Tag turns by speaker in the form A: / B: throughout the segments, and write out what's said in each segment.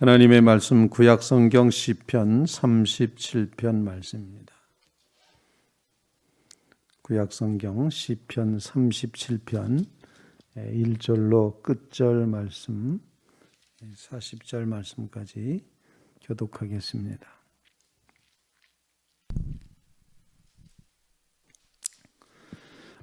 A: 하나님의 말씀 구약성경 시편 37편 말씀입니다. 구약성경 시편 37편 1절로 끝절 말씀 40절 말씀까지 교독하겠습니다.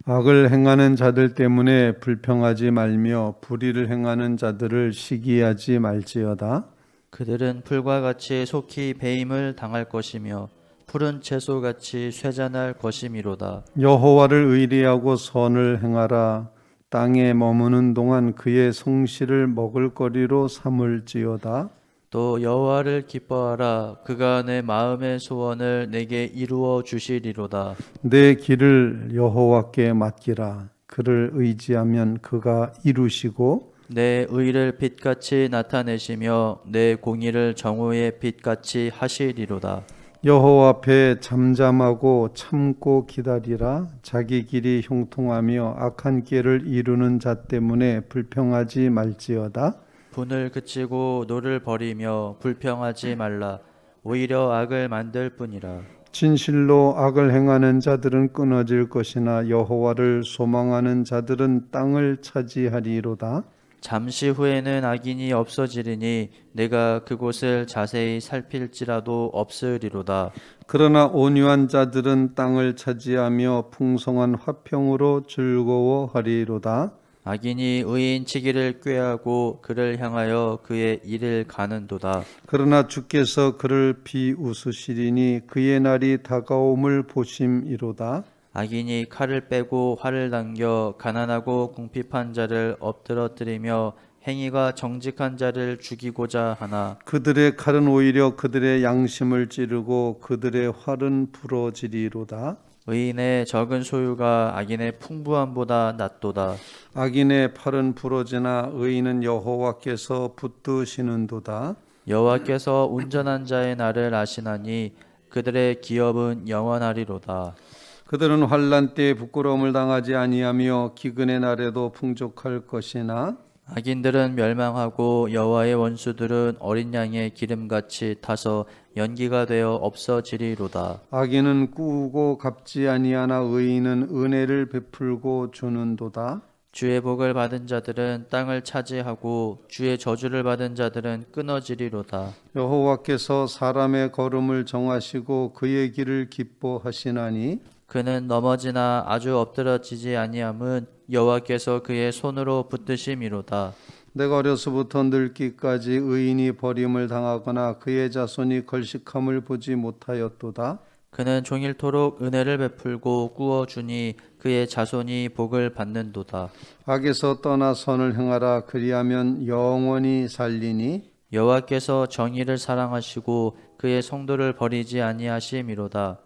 A: 악을 행하는 자들 때문에 불평하지 말며 불의를 행하는 자들을 시기하지 말지어다.
B: 그들은 풀과 같이 속히 배임을 당할 것이며 푸른 채소같이 쇠잔할 것이미로다.
A: 여호와를 의리하고 선을 행하라. 땅에 머무는 동안 그의 성실을 먹을거리로 삼을지어다.
B: 또 여호와를 기뻐하라. 그가 내 마음의 소원을 내게 이루어 주시리로다.
A: 내 길을 여호와께 맡기라. 그를 의지하면 그가 이루시고
B: 내 의를 빛같이 나타내시며 내 공의를 정오의 빛같이 하시리로다.
A: 여호와 앞에 잠잠하고 참고 기다리라. 자기 길이 형통하며 악한 길을 이루는 자 때문에 불평하지 말지어다.
B: 분을 그치고 노를 버리며 불평하지 말라. 오히려 악을 만들 뿐이라.
A: 진실로 악을 행하는 자들은 끊어질 것이나 여호와를 소망하는 자들은 땅을 차지하리로다.
B: 잠시 후에는 악인이 없어지리니 내가 그곳을 자세히 살필지라도 없으리로다.
A: 그러나 온유한 자들은 땅을 차지하며 풍성한 화평으로 즐거워하리로다.
B: 악인이 의인치기를 꾀하고 그를 향하여 그의 일을 가는도다.
A: 그러나 주께서 그를 비웃으시리니 그의 날이 다가옴을 보심이로다.
B: 악인이 칼을 빼고 활을 당겨 가난하고 궁핍한 자를 엎드러뜨리며 행위가 정직한 자를 죽이고자 하나
A: 그들의 칼은 오히려 그들의 양심을 찌르고 그들의 활은 부러지리로다.
B: 의인의 적은 소유가 악인의 풍부함보다 낫도다.
A: 악인의 팔은 부러지나 의인은 여호와께서 붙드시는도다.
B: 여호와께서 온전한 자의 날을 아시나니 그들의 기업은 영원하리로다.
A: 그들은 환난 때에 부끄러움을 당하지 아니하며 기근의 날에도 풍족할 것이나
B: 악인들은 멸망하고 여호와의 원수들은 어린 양의 기름같이 타서 연기가 되어 없어지리로다.
A: 악인은 꾸고 갚지 아니하나 의인은 은혜를 베풀고 주는도다.
B: 주의 복을 받은 자들은 땅을 차지하고 주의 저주를 받은 자들은 끊어지리로다.
A: 여호와께서 사람의 걸음을 정하시고 그의 길을 기뻐하시나니
B: 그는 넘어지나 아주 엎드러지지 아니함은 여호와께서 그의 손으로 붙드심이로다.
A: 내가 어려서부터 늙기까지 의인이 버림을 당하거나 그의 자손이 걸식함을 보지 못하였도다.
B: 그는 종일토록 은혜를 베풀고 꾸어주니 그의 자손이 복을 받는도다.
A: 악에서 떠나 선을 행하라. 그리하면 영원히 살리니
B: 여호와께서 정의를 사랑하시고 그의 성도를 버리지 아니하심이로다.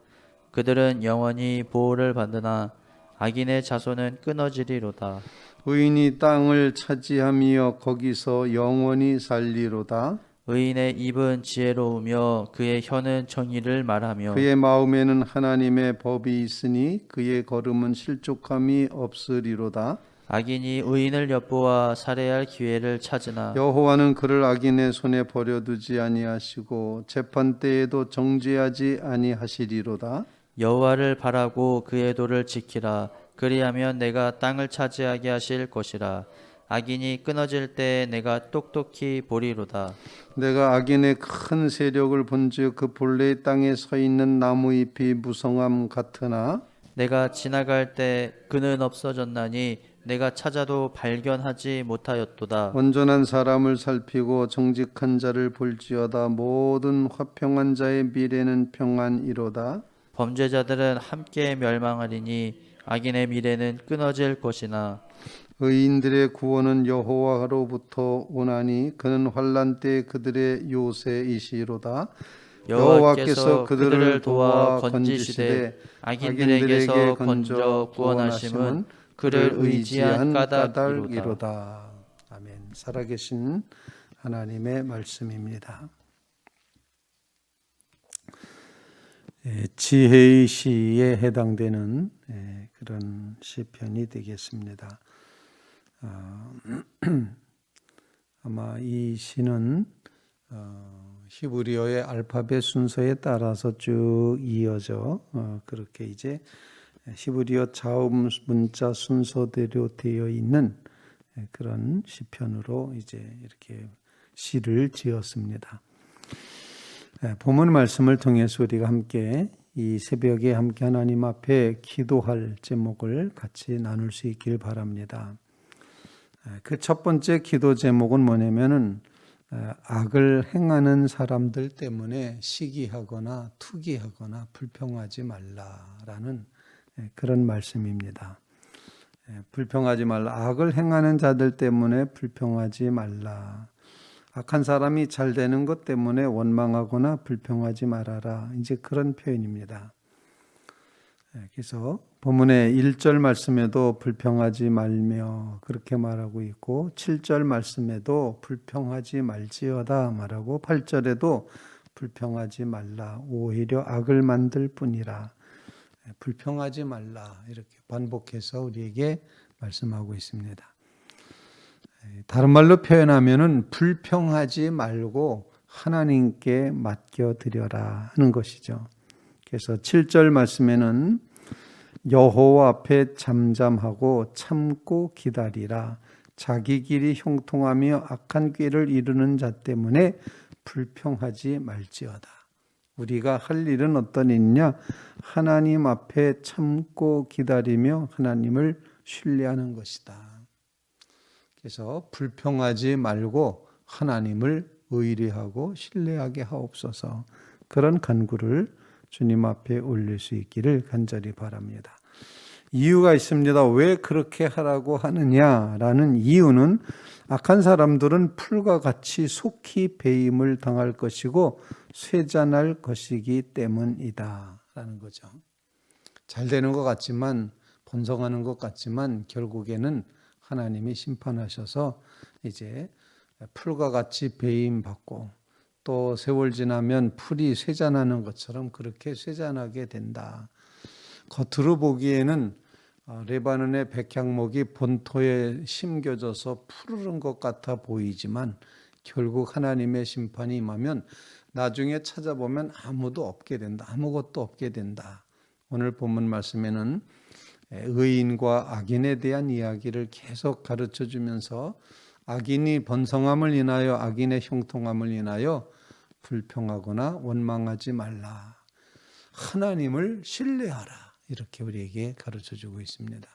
B: 그들은 영원히 보호를 받으나 악인의 자손은 끊어지리로다.
A: 의인이 땅을 차지하며 거기서 영원히 살리로다.
B: 의인의 입은 지혜로우며 그의 혀는 정의를 말하며
A: 그의 마음에는 하나님의 법이 있으니 그의 걸음은 실족함이 없으리로다.
B: 악인이 의인을 엿보아 살해할 기회를 찾으나
A: 여호와는 그를 악인의 손에 버려두지 아니하시고 재판 때에도 정죄하지 아니하시리로다.
B: 여호와를 바라고 그의 도를 지키라. 그리하면 내가 땅을 차지하게 하실 것이라. 악인이 끊어질 때 내가 똑똑히 보리로다.
A: 내가 악인의 큰 세력을 본즉 그 본래 땅에 서 있는 나무 잎이 무성함 같으나
B: 내가 지나갈 때 그는 없어졌나니 내가 찾아도 발견하지 못하였도다.
A: 온전한 사람을 살피고 정직한 자를 볼지어다. 모든 화평한 자의 미래는 평안이로다.
B: 범죄자들은 함께 멸망하리니 악인의 미래는 끊어질 것이나
A: 의인들의 구원은 여호와로부터 오나니 그는 환난 때 그들의 요새이시로다.
B: 여호와께서 그들을 도와 건지시되 악인들에게서 건져 구원하심은 그를 의지한 까닭이로다.
A: 아멘. 살아계신 하나님의 말씀입니다. 지혜의 시에 해당되는 그런 시편이 되겠습니다. 아마 이 시는 히브리어의 알파벳 순서에 따라서 쭉 이어져 그렇게 이제 히브리어 자음 문자 순서대로 되어 있는 그런 시편으로 이제 이렇게 시를 지었습니다. 본문 말씀을 통해서 우리가 함께 이 새벽에 함께 하나님 앞에 기도할 제목을 같이 나눌 수 있길 바랍니다. 그 첫 번째 기도 제목은 뭐냐면은 악을 행하는 사람들 때문에 시기하거나 투기하거나 불평하지 말라라는 그런 말씀입니다. 불평하지 말라. 악을 행하는 자들 때문에 불평하지 말라. 악한 사람이 잘 되는 것 때문에 원망하거나 불평하지 말아라. 이제 그런 표현입니다. 그래서 본문의 1절 말씀에도 불평하지 말며 그렇게 말하고 있고 7절 말씀에도 불평하지 말지어다 말하고 8절에도 불평하지 말라. 오히려 악을 만들 뿐이라. 불평하지 말라. 이렇게 반복해서 우리에게 말씀하고 있습니다. 다른 말로 표현하면은 불평하지 말고 하나님께 맡겨드려라 하는 것이죠. 그래서 7절 말씀에는 여호와 앞에 잠잠하고 참고 기다리라. 자기 길이 형통하며 악한 꾀를 이루는 자 때문에 불평하지 말지어다. 우리가 할 일은 어떤 일이냐? 하나님 앞에 참고 기다리며 하나님을 신뢰하는 것이다. 그래서 불평하지 말고 하나님을 의뢰하고 신뢰하게 하옵소서. 그런 간구를 주님 앞에 올릴 수 있기를 간절히 바랍니다. 이유가 있습니다. 왜 그렇게 하라고 하느냐라는 이유는 악한 사람들은 풀과 같이 속히 배임을 당할 것이고 쇠잔할 것이기 때문이다 라는 거죠. 잘 되는 것 같지만 번성하는 것 같지만 결국에는 하나님이 심판하셔서 이제 풀과 같이 배임받고 또 세월 지나면 풀이 쇠잔하는 것처럼 그렇게 쇠잔하게 된다. 겉으로 보기에는 레바논의 백향목이 본토에 심겨져서 푸르른 것 같아 보이지만 결국 하나님의 심판이 임하면 나중에 찾아보면 아무도 없게 된다. 아무것도 없게 된다. 오늘 본문 말씀에는 의인과 악인에 대한 이야기를 계속 가르쳐 주면서 악인이 번성함을 인하여 악인의 형통함을 인하여 불평하거나 원망하지 말라. 하나님을 신뢰하라. 이렇게 우리에게 가르쳐 주고 있습니다.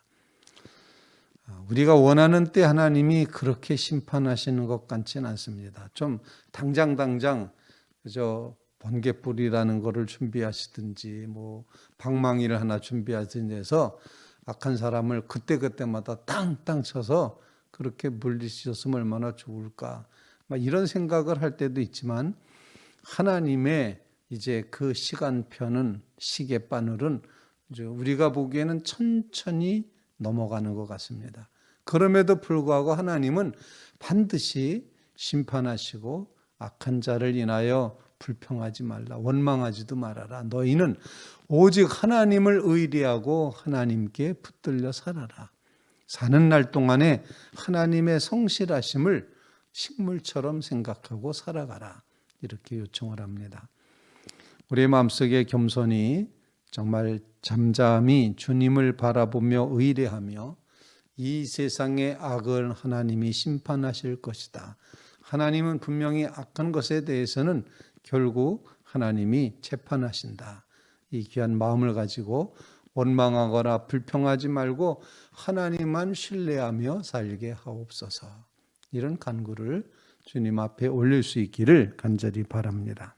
A: 우리가 원하는 때 하나님이 그렇게 심판하시는 것 같지는 않습니다. 좀 당장 그저 번개불이라는 거를 준비하시든지 뭐 방망이를 하나 준비하든지 해서 악한 사람을 그때마다 땅땅 쳐서 그렇게 물리치셨으면 얼마나 좋을까. 이런 생각을 할 때도 있지만 하나님의 이제 그 시간표는 시계바늘은 우리가 보기에는 천천히 넘어가는 것 같습니다. 그럼에도 불구하고 하나님은 반드시 심판하시고 악한 자를 인하여 불평하지 말라. 원망하지도 말아라. 너희는 오직 하나님을 의뢰하고 하나님께 붙들려 살아라. 사는 날 동안에 하나님의 성실하심을 식물처럼 생각하고 살아가라. 이렇게 요청을 합니다. 우리의 마음속에 겸손히 정말 잠잠히 주님을 바라보며 의뢰하며 이 세상의 악을 하나님이 심판하실 것이다. 하나님은 분명히 악한 것에 대해서는 결국 하나님이 재판하신다. 이 귀한 마음을 가지고 원망하거나 불평하지 말고 하나님만 신뢰하며 살게 하옵소서. 이런 간구를 주님 앞에 올릴 수 있기를 간절히 바랍니다.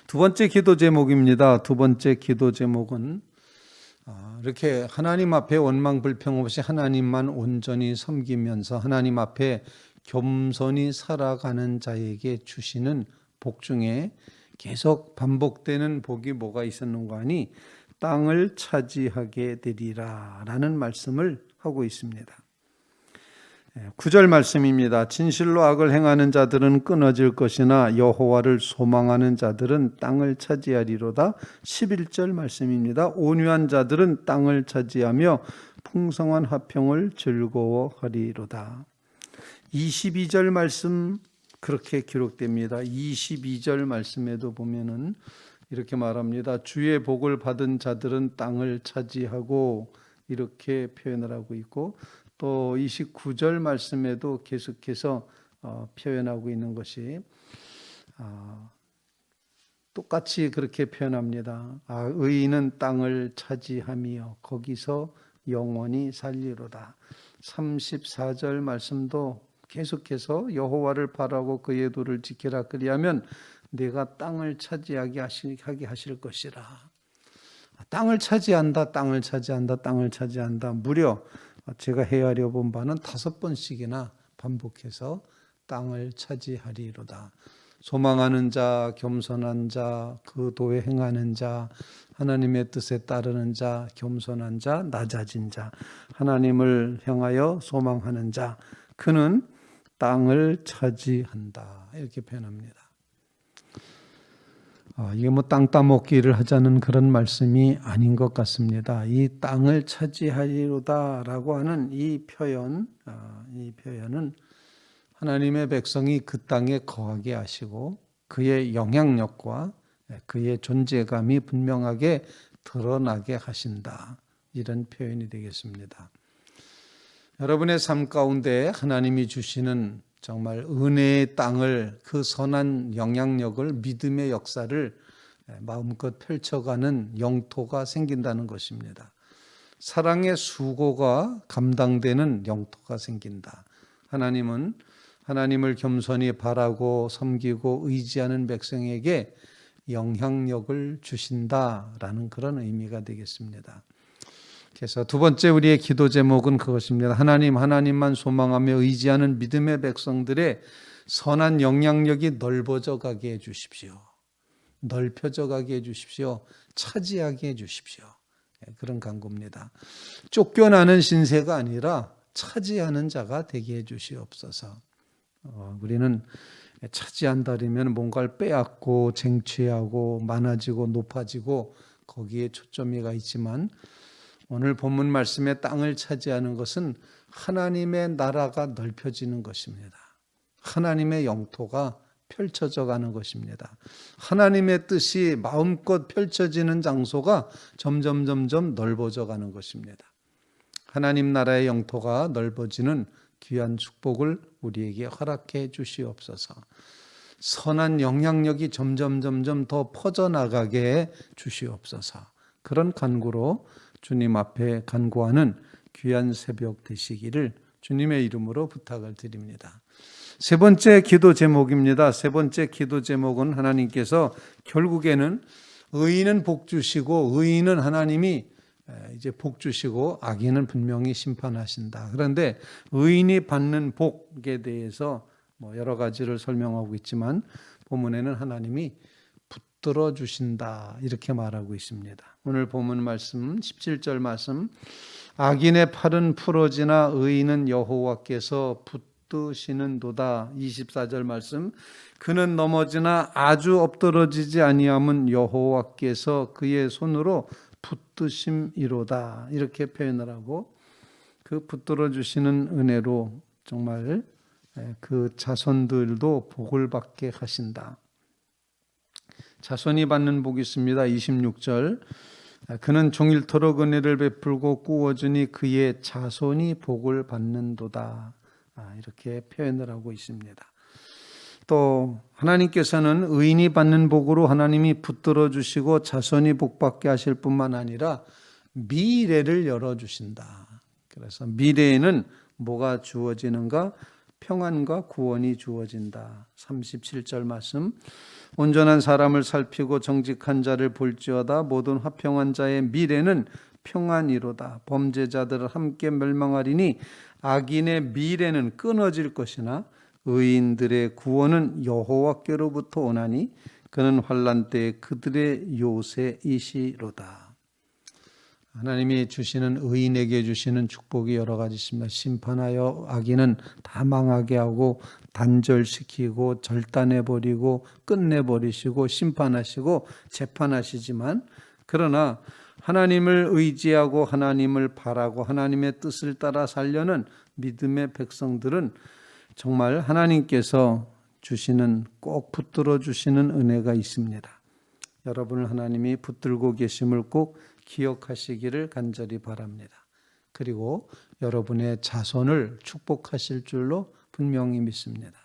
A: 두 번째 기도 제목입니다. 두 번째 기도 제목은 이렇게 하나님 앞에 원망 불평 없이 하나님만 온전히 섬기면서 하나님 앞에 겸손히 살아가는 자에게 주시는 복 중에 계속 반복되는 복이 뭐가 있었는가 하니 땅을 차지하게 되리라 라는 말씀을 하고 있습니다. 9절 말씀입니다. 진실로 악을 행하는 자들은 끊어질 것이나 여호와를 소망하는 자들은 땅을 차지하리로다. 11절 말씀입니다. 온유한 자들은 땅을 차지하며 풍성한 화평을 즐거워하리로다. 22절 말씀 그렇게 기록됩니다. 22절 말씀에도 보면은 이렇게 말합니다. 주의 복을 받은 자들은 땅을 차지하고, 이렇게 표현을 하고 있고, 또 29절 말씀에도 계속해서 표현하고 있는 것이 똑같이 그렇게 표현합니다. 의인은 땅을 차지하며 거기서 영원히 살리로다. 34절 말씀도 계속해서 여호와를 바라고 그의 도를 지키라, 그리하면 내가 땅을 차지하게 하실 것이라. 땅을 차지한다, 땅을 차지한다, 땅을 차지한다. 무려 제가 헤아려 본 바는 5번씩이나 반복해서 땅을 차지하리로다. 소망하는 자, 겸손한 자, 그 도에 행하는 자, 하나님의 뜻에 따르는 자, 겸손한 자, 낮아진 자, 하나님을 향하여 소망하는 자, 그는 땅을 차지한다. 이렇게 표현합니다. 이게 뭐 땅 따먹기를 하자는 그런 말씀이 아닌 것 같습니다. 이 땅을 차지하리로다라고 하는 이 표현은 하나님의 백성이 그 땅에 거하게 하시고 그의 영향력과 그의 존재감이 분명하게 드러나게 하신다, 이런 표현이 되겠습니다. 여러분의 삶 가운데 하나님이 주시는 정말 은혜의 땅을, 그 선한 영향력을, 믿음의 역사를 마음껏 펼쳐가는 영토가 생긴다는 것입니다. 사랑의 수고가 감당되는 영토가 생긴다. 하나님은 하나님을 겸손히 바라고 섬기고 의지하는 백성에게 영향력을 주신다라는 그런 의미가 되겠습니다. 그래서 두 번째 우리의 기도 제목은 그것입니다. 하나님만 소망하며 의지하는 믿음의 백성들의 선한 영향력이 넓어져 가게 해주십시오. 넓혀져 가게 해주십시오. 차지하게 해주십시오. 그런 간구입니다. 쫓겨나는 신세가 아니라 차지하는 자가 되게 해주시옵소서. 우리는 차지한다면 뭔가를 빼앗고 쟁취하고 많아지고 높아지고 거기에 초점이가 있지만, 오늘 본문 말씀의 땅을 차지하는 것은 하나님의 나라가 넓혀지는 것입니다. 하나님의 영토가 펼쳐져 가는 것입니다. 하나님의 뜻이 마음껏 펼쳐지는 장소가 점점 넓어져 가는 것입니다. 하나님 나라의 영토가 넓어지는 귀한 축복을 우리에게 허락해 주시옵소서. 선한 영향력이 점점 더 퍼져나가게 해 주시옵소서. 그런 간구로 주님 앞에 간구하는 귀한 새벽 되시기를 주님의 이름으로 부탁을 드립니다. 세 번째 기도 제목입니다. 세 번째 기도 제목은 하나님께서 결국에는 의인은 복 주시고, 의인은 하나님이 이제 복 주시고 악인은 분명히 심판하신다. 그런데 의인이 받는 복에 대해서 여러 가지를 설명하고 있지만 본문에는 하나님이 붙들어 주신다, 이렇게 말하고 있습니다. 오늘 본문 말씀 17절 말씀, 악인의 팔은 풀어지나 의인은 여호와께서 붙드시는도다. 24절 말씀, 그는 넘어지나 아주 엎드러지지 아니함은 여호와께서 그의 손으로 붙드심이로다, 이렇게 표현을 하고, 그 붙들어 주시는 은혜로 정말 그 자손들도 복을 받게 하신다. 자손이 받는 복이 있습니다. 26절, 그는 종일토록 은혜를 베풀고 꾸어주니 그의 자손이 복을 받는도다, 이렇게 표현을 하고 있습니다. 또 하나님께서는 의인이 받는 복으로 하나님이 붙들어 주시고 자손이 복받게 하실 뿐만 아니라 미래를 열어주신다. 그래서 미래에는 뭐가 주어지는가? 평안과 구원이 주어진다. 37절 말씀, 온전한 사람을 살피고 정직한 자를 볼지어다 모든 화평한 자의 미래는 평안이로다. 범죄자들을 함께 멸망하리니 악인의 미래는 끊어질 것이나 의인들의 구원은 여호와께로부터 오나니 그는 환난 때에 그들의 요새이시로다. 하나님이 주시는, 의인에게 주시는 축복이 여러 가지 있습니다. 심판하여 악인은 다 망하게 하고 단절시키고 절단해버리고 끝내버리시고 심판하시고 재판하시지만, 그러나 하나님을 의지하고 하나님을 바라고 하나님의 뜻을 따라 살려는 믿음의 백성들은 정말 하나님께서 주시는, 꼭 붙들어 주시는 은혜가 있습니다. 여러분을 하나님이 붙들고 계심을 꼭 기억하시기를 간절히 바랍니다. 그리고 여러분의 자손을 축복하실 줄로 분명히 믿습니다.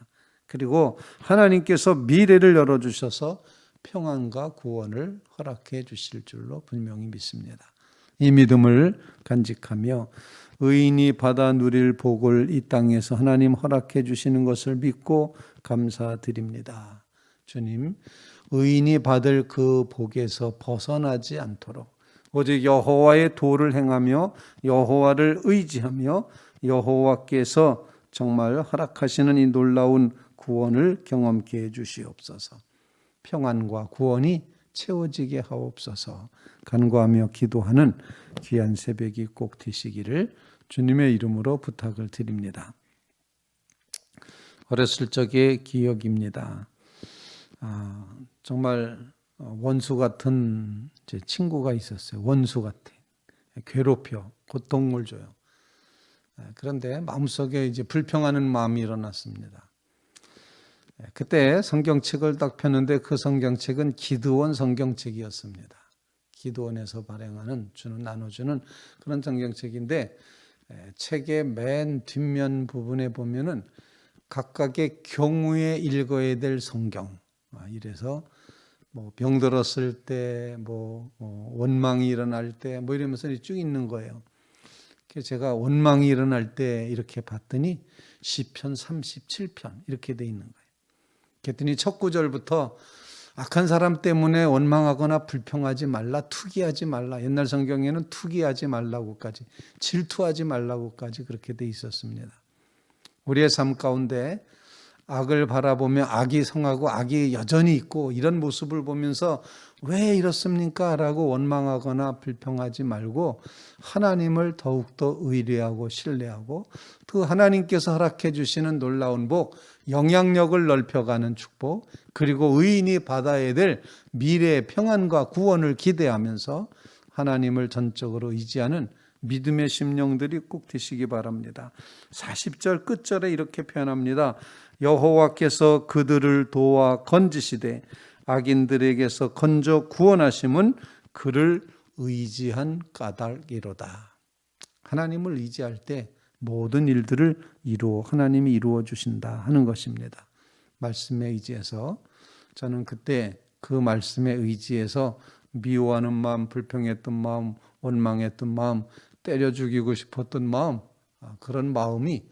A: 그리고 하나님께서 미래를 열어주셔서 평안과 구원을 허락해 주실 줄로 분명히 믿습니다. 이 믿음을 간직하며 의인이 받아 누릴 복을 이 땅에서 하나님 허락해 주시는 것을 믿고 감사드립니다. 주님, 의인이 받을 그 복에서 벗어나지 않도록 오직 여호와의 도를 행하며 여호와를 의지하며 여호와께서 정말 허락하시는 이 놀라운 구원을 경험케 해 주시옵소서. 평안과 구원이 채워지게 하옵소서. 간구하며 기도하는 귀한 새벽이 꼭 되시기를 주님의 이름으로 부탁을 드립니다. 어렸을 적의 기억입니다. 정말 원수 같은 제 친구가 있었어요. 원수 같아. 괴롭혀, 고통을 줘요. 그런데 마음속에 이제 불평하는 마음이 일어났습니다. 그때 성경책을 딱 폈는데 그 성경책은 기드온 성경책이었습니다. 기드온에서 발행하는 나눠주는 그런 성경책인데 책의 맨 뒷면 부분에 보면은 각각의 경우에 읽어야 될 성경, 이래서 뭐 병들었을 때, 원망이 일어날 때, 이러면서 쭉 있는 거예요. 그래서 제가 원망이 일어날 때 이렇게 봤더니 시편 37편 이렇게 돼 있는 거예요. 그랬더니 첫 구절부터 악한 사람 때문에 원망하거나 불평하지 말라, 투기하지 말라. 옛날 성경에는 투기하지 말라고까지, 질투하지 말라고까지 그렇게 돼 있었습니다. 우리의 삶 가운데 악을 바라보며 악이 성하고 악이 여전히 있고 이런 모습을 보면서 왜 이렇습니까? 라고 원망하거나 불평하지 말고 하나님을 더욱더 의뢰하고 신뢰하고 그 하나님께서 허락해 주시는 놀라운 복, 영향력을 넓혀가는 축복, 그리고 의인이 받아야 될 미래의 평안과 구원을 기대하면서 하나님을 전적으로 의지하는 믿음의 심령들이 꼭 되시기 바랍니다. 40절 끝절에 이렇게 표현합니다. 여호와께서 그들을 도와 건지시되 악인들에게서 건져 구원하심은 그를 의지한 까닭이로다. 하나님을 의지할 때 모든 일들을 하나님이 이루어 주신다 하는 것입니다. 말씀에 의지해서 저는 그때 그 말씀에 의지해서 미워하는 마음, 불평했던 마음, 원망했던 마음, 때려 죽이고 싶었던 마음, 그런 마음이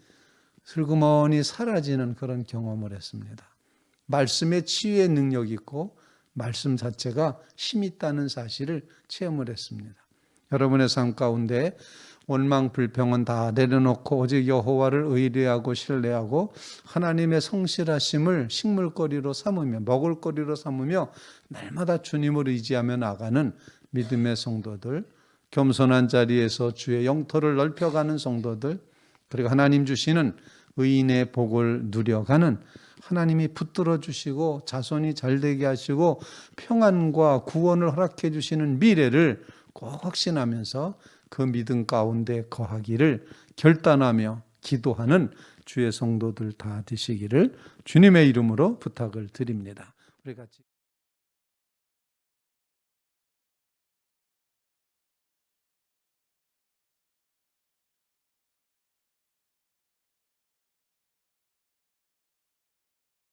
A: 슬그머니 사라지는 그런 경험을 했습니다. 말씀에 치유의 능력이 있고 말씀 자체가 힘이 있다는 사실을 체험을 했습니다. 여러분의 삶 가운데 원망, 불평은 다 내려놓고 오직 여호와를 의뢰하고 신뢰하고 하나님의 성실하심을 식물거리로 삼으며 먹을거리로 삼으며 날마다 주님을 의지하며 나가는 믿음의 성도들, 겸손한 자리에서 주의 영토를 넓혀가는 성도들, 그리고 하나님 주시는 의인의 복을 누려가는 하나님이 붙들어 주시고 자손이 잘되게 하시고 평안과 구원을 허락해 주시는 미래를 꼭 확신하면서 그 믿음 가운데 거하기를 결단하며 기도하는 주의 성도들 다 되시기를 주님의 이름으로 부탁을 드립니다. 우리 같이